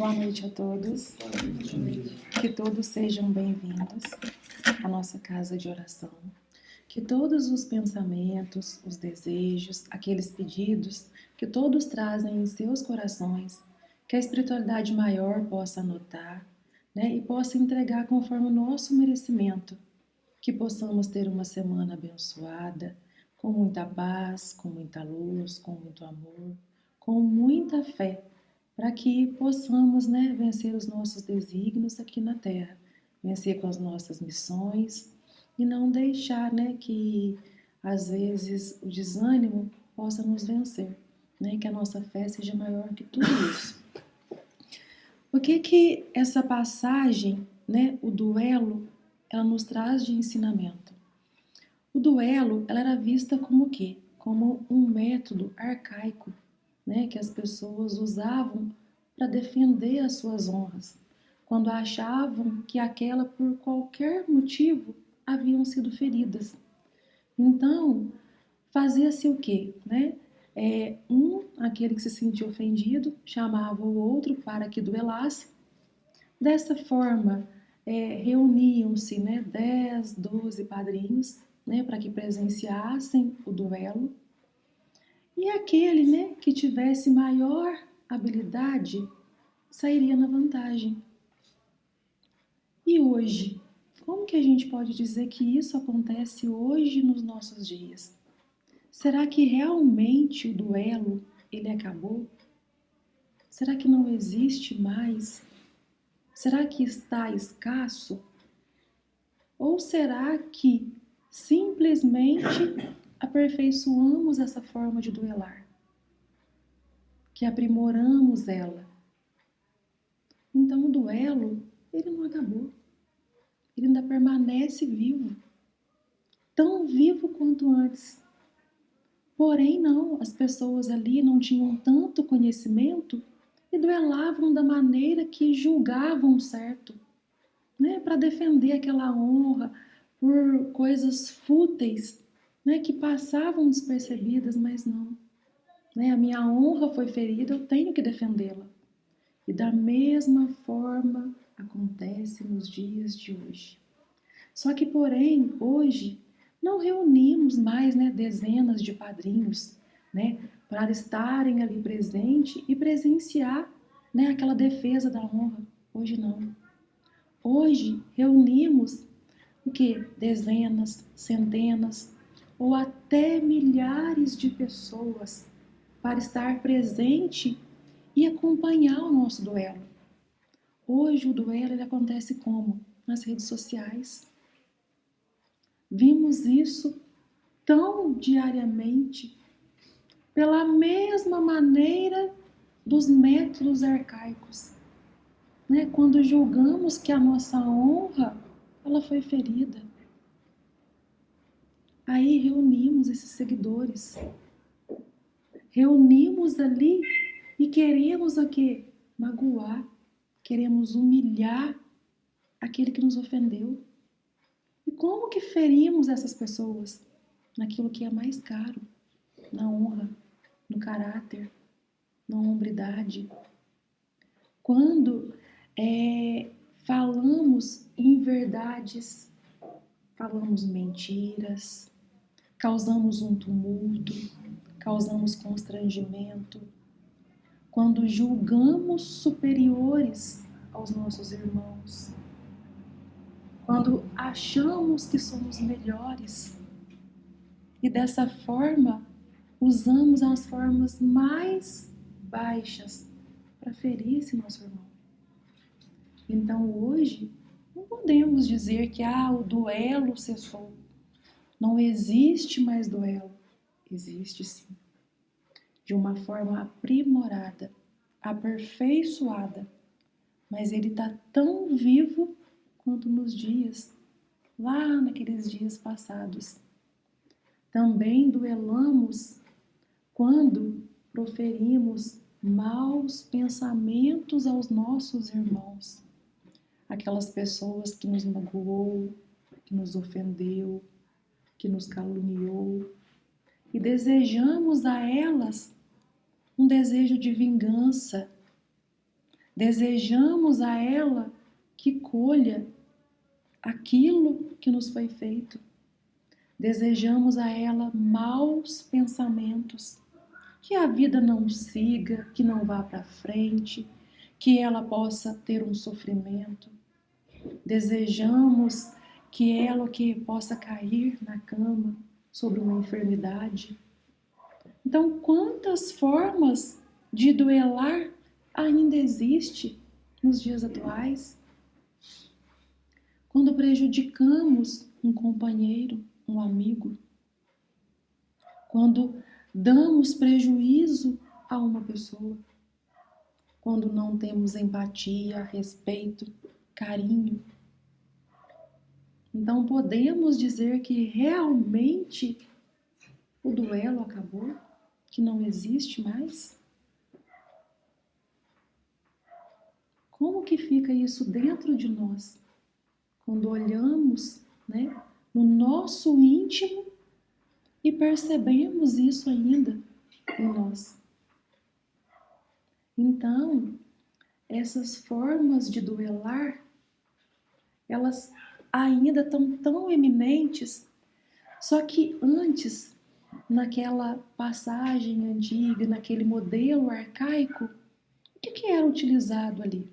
Boa noite a todos. Que todos sejam bem-vindos à nossa casa de oração. Que todos os pensamentos, os desejos, aqueles pedidos que todos trazem em seus corações, que a espiritualidade maior possa anotar, e possa entregar conforme o nosso merecimento. Que possamos ter uma semana abençoada, com muita paz, com muita luz, com muito amor, com muita fé, para que possamos vencer os nossos desígnios aqui na Terra, vencer com as nossas missões e não deixar que às vezes o desânimo possa nos vencer, que a nossa fé seja maior que tudo isso. O que essa passagem, o duelo, ela nos traz de ensinamento? O duelo, ela era vista como o quê? Como um método arcaico, que as pessoas usavam para defender as suas honras, quando achavam que aquela, por qualquer motivo, haviam sido feridas. Então, fazia-se o quê? Aquele que se sentia ofendido, chamava o outro para que duelasse. Dessa forma, reuniam-se 10, 12 padrinhos, para que presenciassem o duelo. E aquele que tivesse maior habilidade sairia na vantagem. E hoje, como que a gente pode dizer que isso acontece hoje nos nossos dias? Será que realmente o duelo ele acabou? Será que não existe mais? Será que está escasso? Ou será que simplesmente aperfeiçoamos essa forma de duelar? Que aprimoramos ela? Então o duelo, ele não acabou. Ele ainda permanece vivo. Tão vivo quanto antes. Porém não, as pessoas ali não tinham tanto conhecimento e duelavam da maneira que julgavam certo. Para defender aquela honra por coisas fúteis, que passavam despercebidas, mas não. A minha honra foi ferida, eu tenho que defendê-la. E da mesma forma acontece nos dias de hoje. Só que, porém, hoje não reunimos mais dezenas de padrinhos para estarem ali presente e presenciar aquela defesa da honra. Hoje não. Hoje reunimos o quê? Dezenas, centenas ou até milhares de pessoas para estar presente e acompanhar o nosso duelo. Hoje o duelo ele acontece como? Nas redes sociais. Vimos isso tão diariamente, pela mesma maneira dos métodos arcaicos. Quando julgamos que a nossa honra ela foi ferida. Aí reunimos esses seguidores. Reunimos ali e queremos o quê? Magoar. Queremos humilhar aquele que nos ofendeu. E como que ferimos essas pessoas? Naquilo que é mais caro. Na honra, no caráter, na hombridade. Quando falamos inverdades, falamos mentiras, causamos um tumulto, causamos constrangimento. Quando julgamos superiores aos nossos irmãos. Quando achamos que somos melhores. E dessa forma, usamos as formas mais baixas para ferir esse nosso irmão. Então hoje, não podemos dizer que o duelo cessou. Não existe mais duelo. Existe sim. De uma forma aprimorada, aperfeiçoada. Mas ele está tão vivo quanto nos dias, lá naqueles dias passados. Também duelamos quando proferimos maus pensamentos aos nossos irmãos. Aquelas pessoas que nos magoou, que nos ofendeu, que nos caluniou. E desejamos a elas um desejo de vingança, Desejamos a ela que colha aquilo que nos foi feito. Desejamos a ela maus pensamentos, que a vida não siga, que não vá para frente, que ela possa ter um sofrimento. Desejamos que ela possa cair na cama sobre uma enfermidade. Então, quantas formas de duelar ainda existe nos dias atuais? Quando prejudicamos um companheiro, um amigo, quando damos prejuízo a uma pessoa, quando não temos empatia, respeito, carinho. Então podemos dizer que realmente o duelo acabou, que não existe mais? Como que fica isso dentro de nós? Quando olhamos, no nosso íntimo e percebemos isso ainda em nós. Então, essas formas de duelar, elas ainda estão tão eminentes, só que antes, naquela passagem antiga, naquele modelo arcaico, o que era utilizado ali?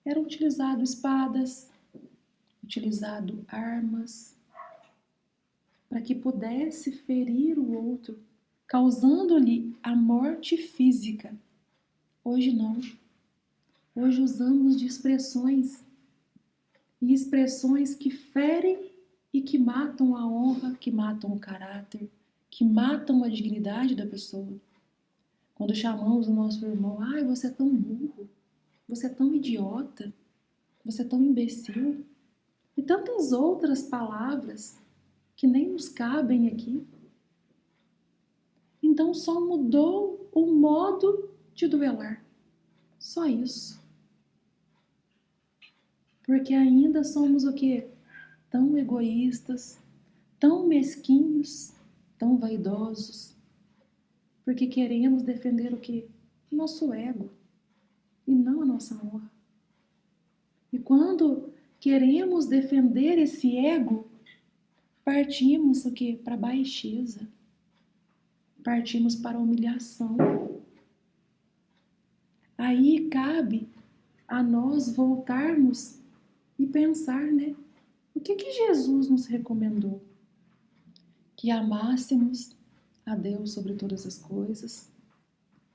Eram utilizadas espadas, utilizado armas, para que pudesse ferir o outro, causando-lhe a morte física. Hoje não. Hoje usamos de expressões, e expressões que ferem e que matam a honra, que matam o caráter, que matam a dignidade da pessoa. Quando chamamos o nosso irmão, ai, você é tão burro, você é tão idiota, você é tão imbecil, e tantas outras palavras que nem nos cabem aqui. Então só mudou o modo de duelar. Só isso. Porque ainda somos o quê? Tão egoístas, tão mesquinhos, tão vaidosos. Porque queremos defender o quê? O nosso ego e não a nossa honra. E quando queremos defender esse ego, partimos o quê? Para a baixeza. Partimos para a humilhação. Aí cabe a nós voltarmos e pensar, o que Jesus nos recomendou? Que amássemos a Deus sobre todas as coisas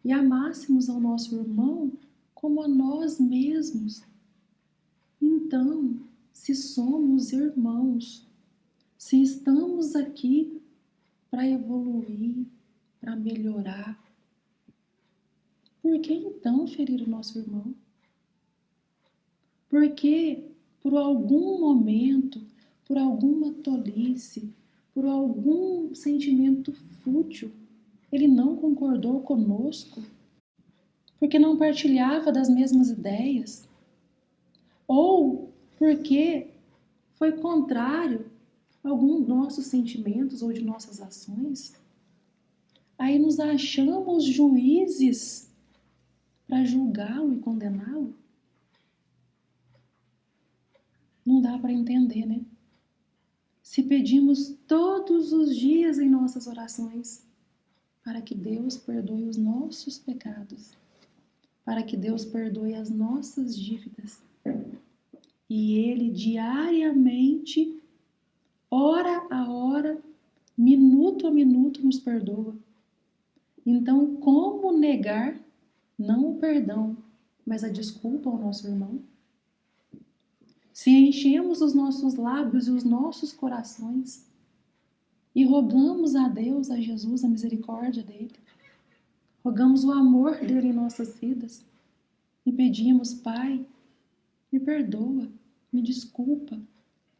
e amássemos ao nosso irmão como a nós mesmos. Então, se somos irmãos, se estamos aqui para evoluir, para melhorar, por que então ferir o nosso irmão? Porque por algum momento, por alguma tolice, por algum sentimento fútil, ele não concordou conosco, porque não partilhava das mesmas ideias, ou porque foi contrário a algum dos nossos sentimentos ou de nossas ações, aí nos achamos juízes para julgá-lo e condená-lo? Não dá para entender, Se pedimos todos os dias em nossas orações para que Deus perdoe os nossos pecados, para que Deus perdoe as nossas dívidas, e Ele diariamente, hora a hora, minuto a minuto nos perdoa. Então, como negar não o perdão, mas a desculpa ao nosso irmão? Se enchemos os nossos lábios e os nossos corações e rogamos a Deus, a Jesus, a misericórdia dele, rogamos o amor dele em nossas vidas e pedimos, Pai, me perdoa, me desculpa,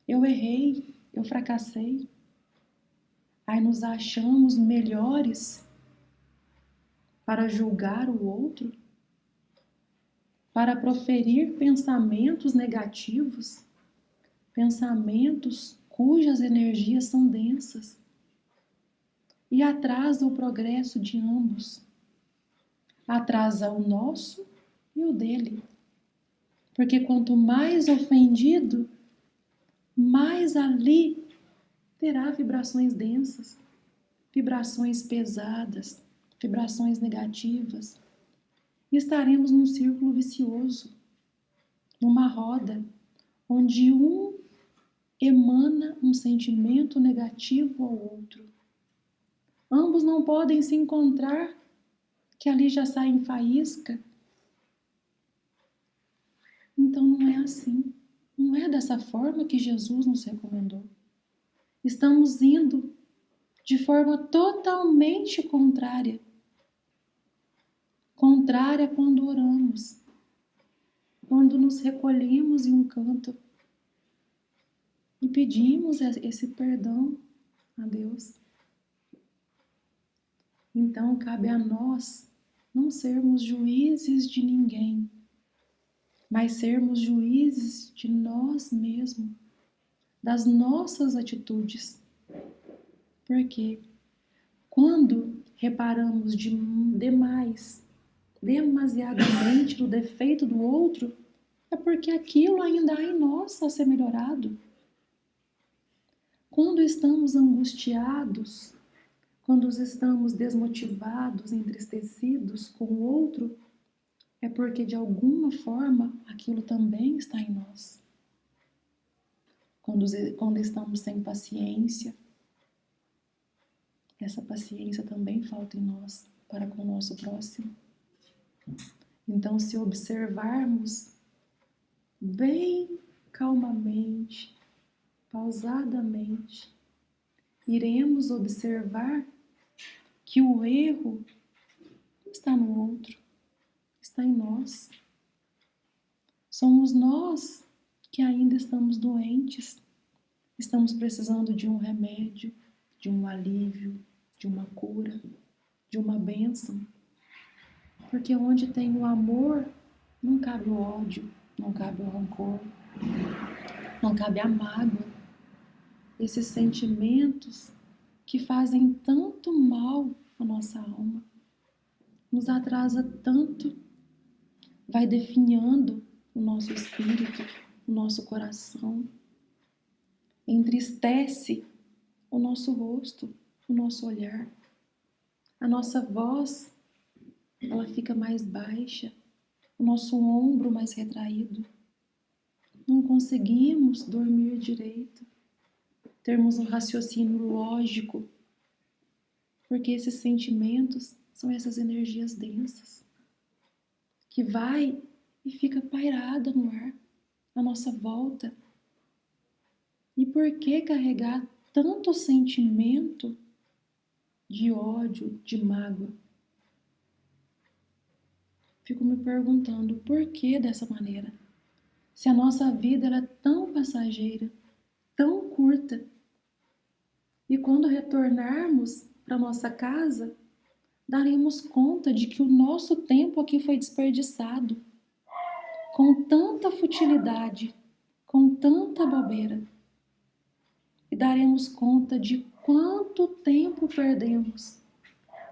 eu errei, eu fracassei. Aí nos achamos melhores para julgar o outro, para proferir pensamentos negativos, pensamentos cujas energias são densas e atrasa o progresso de ambos, atrasa o nosso e o dele. Porque quanto mais ofendido, mais ali terá vibrações densas, vibrações pesadas, vibrações negativas. E estaremos num círculo vicioso, numa roda, onde um emana um sentimento negativo ao outro. Ambos não podem se encontrar, que ali já sai em faísca. Então não é assim. Não é dessa forma que Jesus nos recomendou. Estamos indo de forma totalmente contrária. Contrária quando oramos, quando nos recolhemos em um canto e pedimos esse perdão a Deus. Então cabe a nós não sermos juízes de ninguém, mas sermos juízes de nós mesmos, das nossas atitudes. Porque quando reparamos demasiadamente no defeito do outro, é porque aquilo ainda há em nós a ser melhorado. Quando estamos angustiados, quando estamos desmotivados, entristecidos com o outro, é porque de alguma forma aquilo também está em nós. Quando estamos sem paciência, essa paciência também falta em nós para com o nosso próximo. Então, se observarmos bem calmamente, pausadamente, iremos observar que o erro não está no outro, está em nós. Somos nós que ainda estamos doentes, estamos precisando de um remédio, de um alívio, de uma cura, de uma bênção. Porque onde tem o amor, não cabe o ódio, não cabe o rancor, não cabe a mágoa. Esses sentimentos que fazem tanto mal à nossa alma, nos atrasa tanto, vai definhando o nosso espírito, o nosso coração, entristece o nosso rosto, o nosso olhar. A nossa voz, ela fica mais baixa, o nosso ombro mais retraído. Não conseguimos dormir direito, termos um raciocínio lógico, porque esses sentimentos são essas energias densas que vai e fica pairada no ar, à nossa volta. E por que carregar tanto sentimento de ódio, de mágoa? Fico me perguntando por que dessa maneira? Se a nossa vida ela é tão passageira, tão curta, e quando retornarmos para nossa casa, daremos conta de que o nosso tempo aqui foi desperdiçado, com tanta futilidade, com tanta bobeira. E daremos conta de quanto tempo perdemos,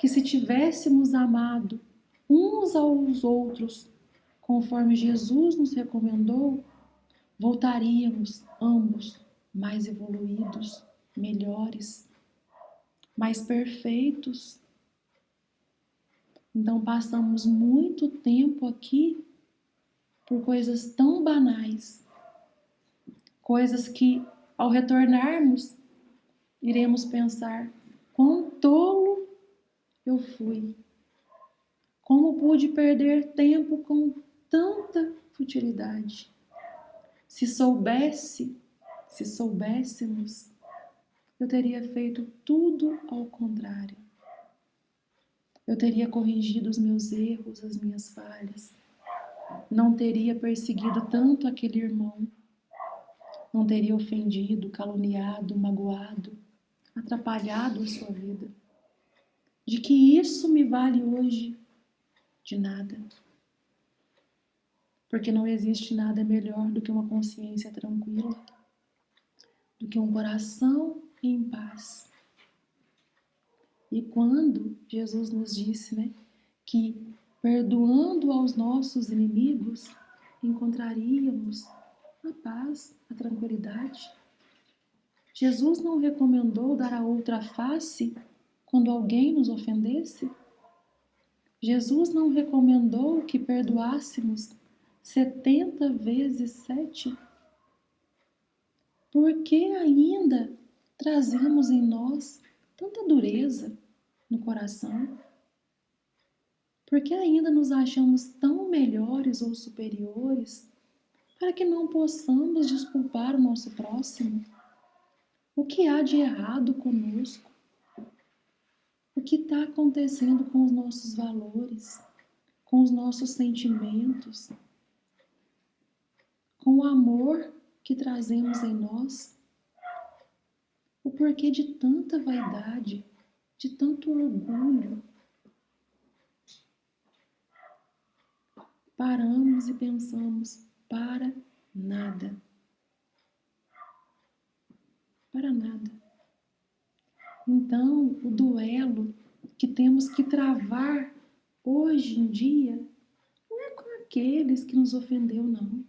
que se tivéssemos amado uns aos outros, conforme Jesus nos recomendou, voltaríamos ambos mais evoluídos, melhores, mais perfeitos. Então passamos muito tempo aqui por coisas tão banais, coisas que ao retornarmos iremos pensar: quão tolo eu fui, como pude perder tempo com tanta futilidade. Se soubéssemos, eu teria feito tudo ao contrário. Eu teria corrigido os meus erros, as minhas falhas. Não teria perseguido tanto aquele irmão. Não teria ofendido, caluniado, magoado, atrapalhado a sua vida. De que isso me vale hoje? De nada. Porque não existe nada melhor do que uma consciência tranquila, do que um coração em paz. E quando Jesus nos disse, que perdoando aos nossos inimigos, encontraríamos a paz, a tranquilidade. Jesus não recomendou dar a outra face quando alguém nos ofendesse? Jesus não recomendou que perdoássemos 70 vezes 7? Por que ainda trazemos em nós tanta dureza no coração? Por que ainda nos achamos tão melhores ou superiores para que não possamos desculpar o nosso próximo? O que há de errado conosco? O que está acontecendo com os nossos valores, com os nossos sentimentos, com o amor que trazemos em nós? O porquê de tanta vaidade, de tanto orgulho? Paramos e pensamos, para nada. Para nada. Então, o duelo que temos que travar hoje em dia não é com aqueles que nos ofendeu, não.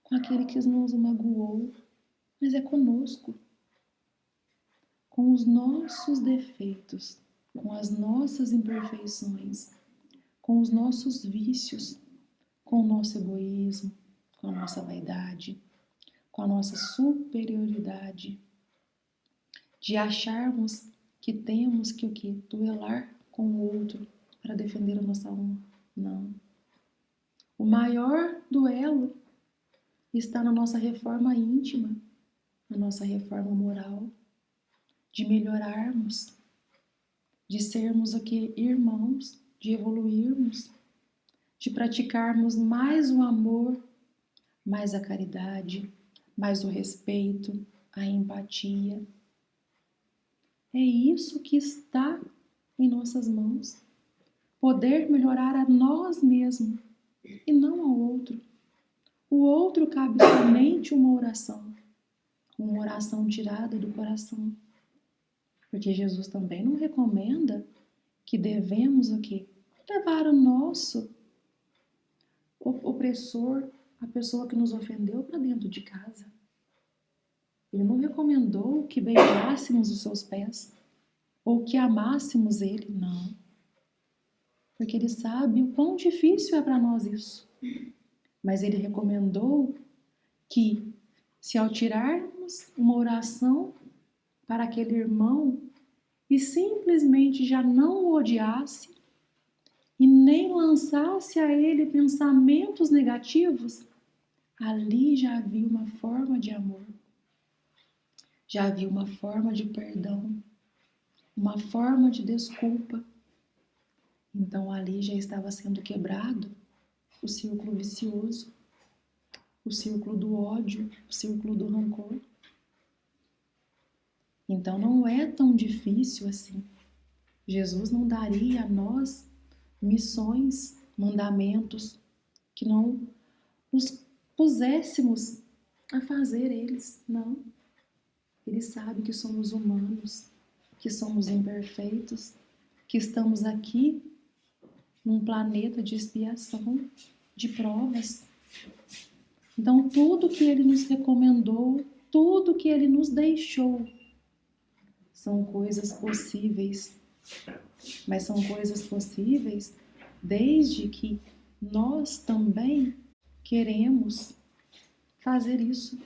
Com aquele que nos magoou, mas é conosco. Com os nossos defeitos, com as nossas imperfeições, com os nossos vícios, com o nosso egoísmo, com a nossa vaidade, com a nossa superioridade, de acharmos que temos que o quê? Duelar com o outro para defender a nossa honra. Não. O maior duelo está na nossa reforma íntima, na nossa reforma moral, de melhorarmos, de sermos o quê? Irmãos, de evoluirmos, de praticarmos mais o amor, mais a caridade, mais o respeito, a empatia. É isso que está em nossas mãos. Poder melhorar a nós mesmos e não ao outro. O outro cabe somente uma oração tirada do coração. Porque Jesus também não recomenda que devemos o quê? Levar o nosso opressor, a pessoa que nos ofendeu, para dentro de casa. Ele não recomendou que beijássemos os seus pés ou que amássemos ele, não. Porque ele sabe o quão difícil é para nós isso. Mas ele recomendou que, se ao tirarmos uma oração para aquele irmão e simplesmente já não o odiasse e nem lançasse a ele pensamentos negativos, ali já havia uma forma de amor, já havia uma forma de perdão, uma forma de desculpa. Então ali já estava sendo quebrado o círculo vicioso, o círculo do ódio, o círculo do rancor. Então não é tão difícil assim. Jesus não daria a nós missões, mandamentos que não nos puséssemos a fazer eles. Não. Ele sabe que somos humanos, que somos imperfeitos, que estamos aqui num planeta de expiação, de provas. Então tudo que ele nos recomendou, tudo que ele nos deixou, são coisas possíveis. Mas são coisas possíveis desde que nós também queremos fazer isso,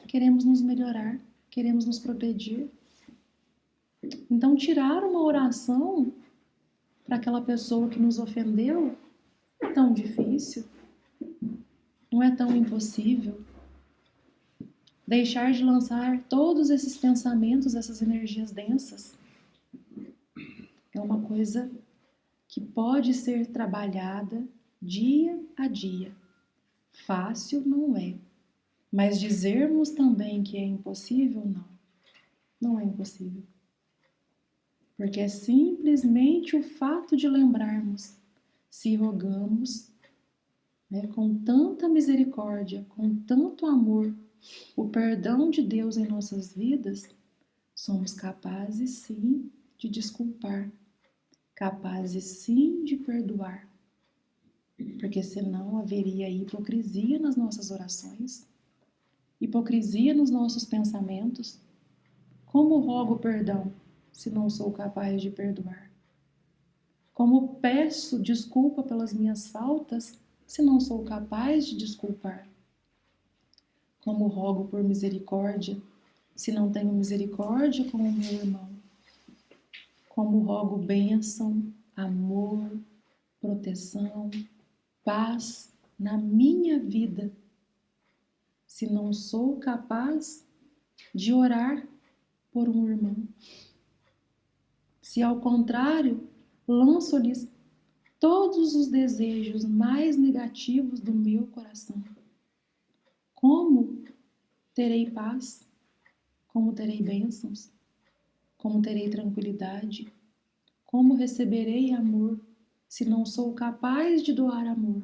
queremos nos melhorar, queremos nos progredir. Então, tirar uma oração para aquela pessoa que nos ofendeu não é tão difícil, não é tão impossível. Deixar de lançar todos esses pensamentos, essas energias densas, é uma coisa que pode ser trabalhada dia a dia. Fácil não é, mas dizermos também que é impossível, não. Não é impossível. Porque é simplesmente o fato de lembrarmos, se rogamos, com tanta misericórdia, com tanto amor, o perdão de Deus em nossas vidas, somos capazes sim de desculpar, capazes sim de perdoar. porque senão haveria hipocrisia nas nossas orações, hipocrisia nos nossos pensamentos. Como rogo perdão se não sou capaz de perdoar? Como peço desculpa pelas minhas faltas se não sou capaz de desculpar? Como rogo por misericórdia se não tenho misericórdia com o meu irmão? Como rogo bênção, amor, proteção, paz na minha vida se não sou capaz de orar por um irmão? Se ao contrário, lanço-lhes todos os desejos mais negativos do meu coração, como terei paz? Como terei bênçãos? Como terei tranquilidade? Como receberei amor se não sou capaz de doar amor?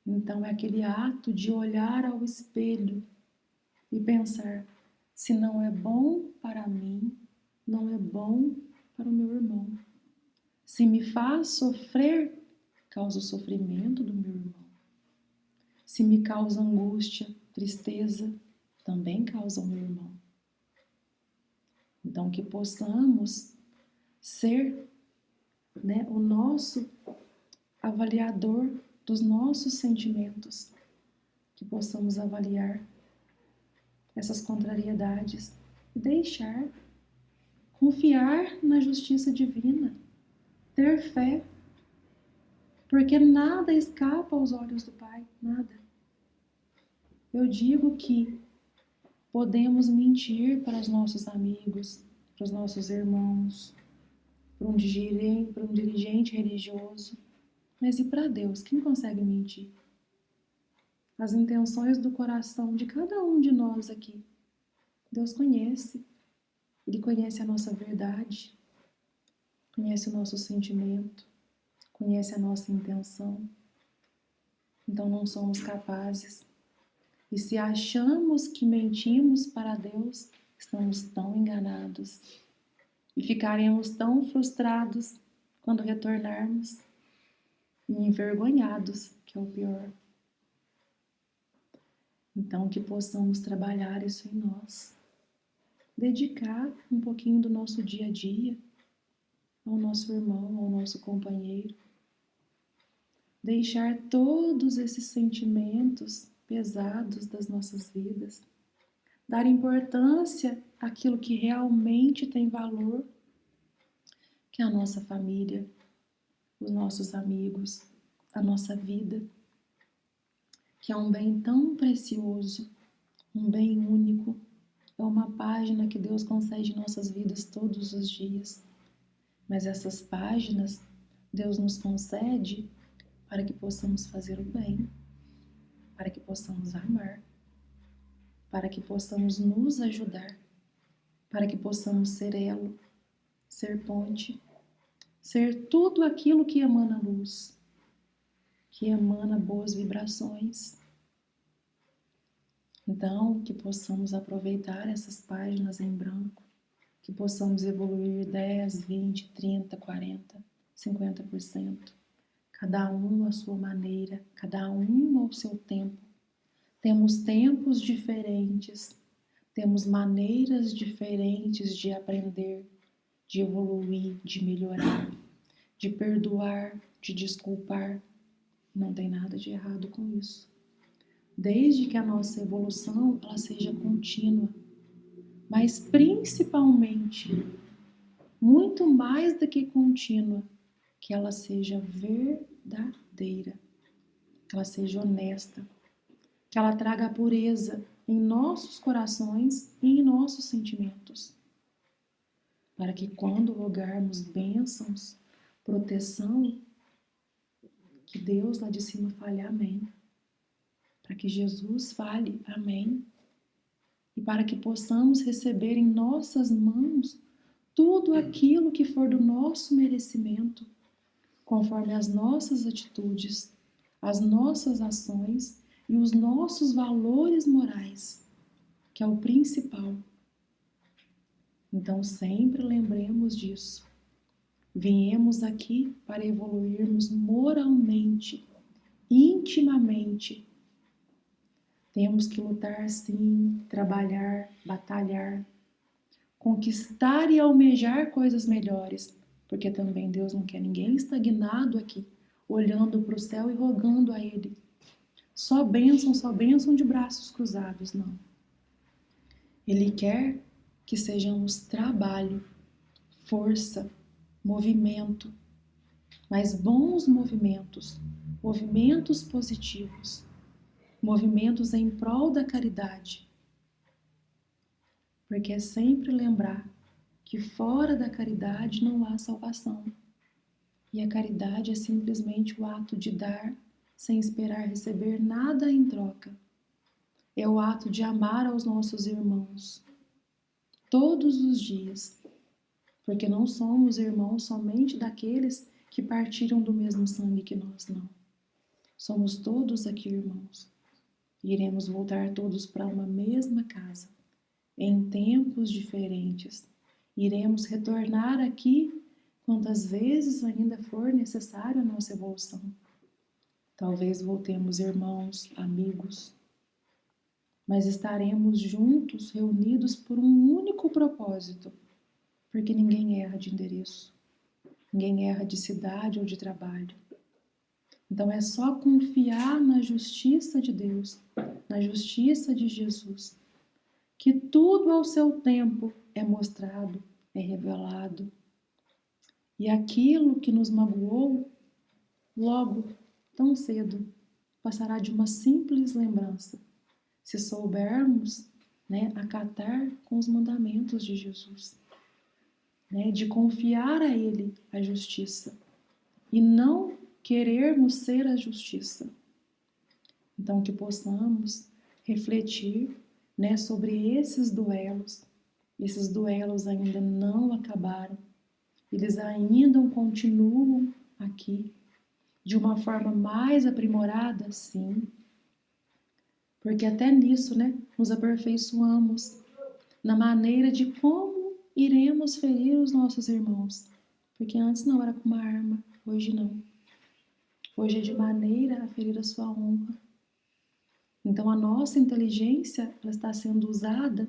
Então é aquele ato de olhar ao espelho e pensar: se não é bom para mim, não é bom para o meu irmão. Se me faz sofrer, causa o sofrimento do meu irmão. Se me causa angústia, tristeza, também causa o meu irmão. Então que possamos ser, o nosso avaliador dos nossos sentimentos, que possamos avaliar essas contrariedades e deixar, confiar na justiça divina, ter fé, porque nada escapa aos olhos do Pai, nada. Eu digo que podemos mentir para os nossos amigos, para os nossos irmãos, para um dirigente religioso, mas e para Deus? Quem consegue mentir? As intenções do coração de cada um de nós aqui, Deus conhece. Ele conhece a nossa verdade, conhece o nosso sentimento, conhece a nossa intenção. Então não somos capazes. E se achamos que mentimos para Deus, estamos tão enganados. E ficaremos tão frustrados quando retornarmos e envergonhados, que é o pior. Então que possamos trabalhar isso em nós. Dedicar um pouquinho do nosso dia a dia ao nosso irmão, ao nosso companheiro. Deixar todos esses sentimentos pesados das nossas vidas. Dar importância àquilo que realmente tem valor, que é a nossa família, os nossos amigos, a nossa vida, que é um bem tão precioso, um bem único, é uma página que Deus concede em nossas vidas todos os dias. Mas essas páginas Deus nos concede para que possamos fazer o bem, para que possamos amar, para que possamos nos ajudar, para que possamos ser elo, ser ponte, ser tudo aquilo que emana luz, que emana boas vibrações. Então, que possamos aproveitar essas páginas em branco, que possamos evoluir 10, 20, 30, 40, 50%, cada um à sua maneira, cada um ao seu tempo. Temos tempos diferentes, temos maneiras diferentes de aprender, de evoluir, de melhorar, de perdoar, de desculpar. Não tem nada de errado com isso. Desde que a nossa evolução ela seja contínua, mas principalmente, muito mais do que contínua, que ela seja verdadeira, que ela seja honesta, que ela traga a pureza em nossos corações e em nossos sentimentos, para que quando rogarmos bênçãos, proteção, que Deus lá de cima fale amém, para que Jesus fale amém, e para que possamos receber em nossas mãos tudo aquilo que for do nosso merecimento, conforme as nossas atitudes, as nossas ações e os nossos valores morais, que é o principal. Então sempre lembremos disso. Viemos aqui para evoluirmos moralmente, intimamente. Temos que lutar sim, trabalhar, batalhar, conquistar e almejar coisas melhores, porque também Deus não quer ninguém estagnado aqui, olhando para o céu e rogando a Ele. Só bênção de braços cruzados, não. Ele quer que sejamos trabalho, força, movimento, mas bons movimentos, movimentos positivos, movimentos em prol da caridade. Porque é sempre lembrar que fora da caridade não há salvação. E a caridade é simplesmente o ato de dar sem esperar receber nada em troca. É o ato de amar aos nossos irmãos todos os dias, porque não somos irmãos somente daqueles que partiram do mesmo sangue que nós, não. Somos todos aqui irmãos. E iremos voltar todos para uma mesma casa, em tempos diferentes. Iremos retornar aqui quantas vezes ainda for necessário a nossa evolução. Talvez voltemos irmãos, amigos, mas estaremos juntos, reunidos por um único propósito, porque ninguém erra de endereço, ninguém erra de cidade ou de trabalho. Então é só confiar na justiça de Deus, na justiça de Jesus, que tudo ao seu tempo é mostrado, é revelado. E aquilo que nos magoou, logo, tão cedo, passará de uma simples lembrança, se soubermos, acatar com os mandamentos de Jesus, de confiar a Ele a justiça e não querermos ser a justiça. Então, que possamos refletir, sobre esses duelos. Esses duelos ainda não acabaram, eles ainda continuam aqui, de uma forma mais aprimorada, sim, porque até nisso, nos aperfeiçoamos, na maneira de como iremos ferir os nossos irmãos, porque antes não era com uma arma, hoje não. Hoje é de maneira a ferir a sua honra. Então a nossa inteligência ela está sendo usada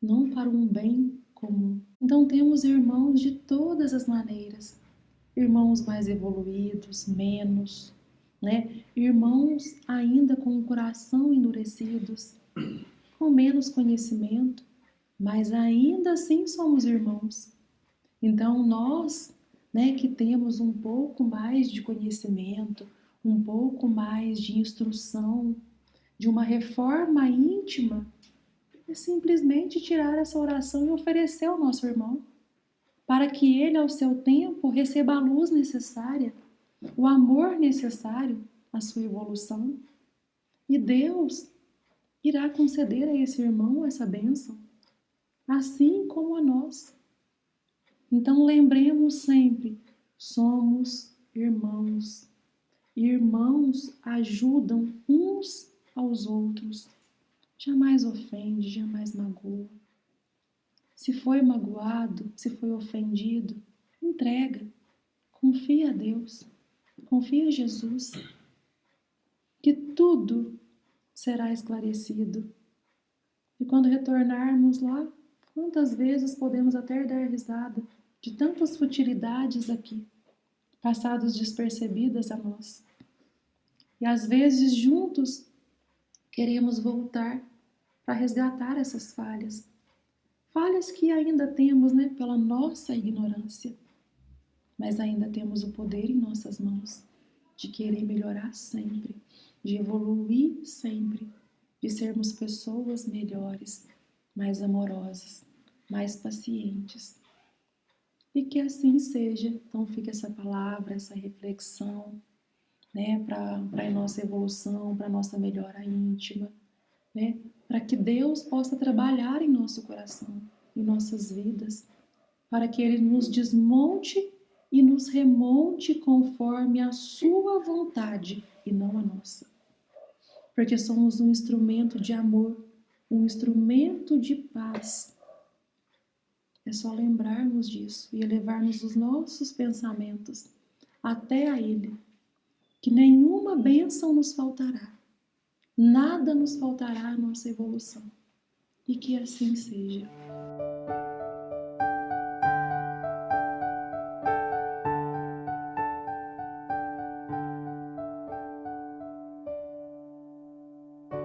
não para um bem comum. Então temos irmãos de todas as maneiras, irmãos mais evoluídos, menos, irmãos ainda com o coração endurecidos, com menos conhecimento, mas ainda assim somos irmãos. Então nós, que temos um pouco mais de conhecimento, um pouco mais de instrução, de uma reforma íntima, é simplesmente tirar essa oração e oferecer ao nosso irmão, para que ele, ao seu tempo, receba a luz necessária, o amor necessário à sua evolução. E Deus irá conceder a esse irmão essa bênção, assim como a nós. Então lembremos sempre, somos irmãos. Irmãos ajudam uns aos outros. Jamais ofende, jamais magoa. Se foi magoado, se foi ofendido, entrega. Confia a Deus, confia a Jesus, que tudo será esclarecido. E quando retornarmos lá, quantas vezes podemos até dar risada de tantas futilidades aqui, passadas despercebidas a nós. E às vezes juntos queremos voltar para resgatar essas falhas. Falhas que ainda temos, pela nossa ignorância. Mas ainda temos o poder em nossas mãos de querer melhorar sempre, de evoluir sempre, de sermos pessoas melhores, mais amorosas, mais pacientes. E que assim seja. Então fica essa palavra, essa reflexão, para a nossa evolução, para a nossa melhora íntima, para que Deus possa trabalhar em nosso coração, em nossas vidas, para que Ele nos desmonte e nos remonte conforme a sua vontade e não a nossa. Porque somos um instrumento de amor, um instrumento de paz. É só lembrarmos disso e elevarmos os nossos pensamentos até a Ele, que nenhuma bênção nos faltará, nada nos faltará à nossa evolução. E que assim seja.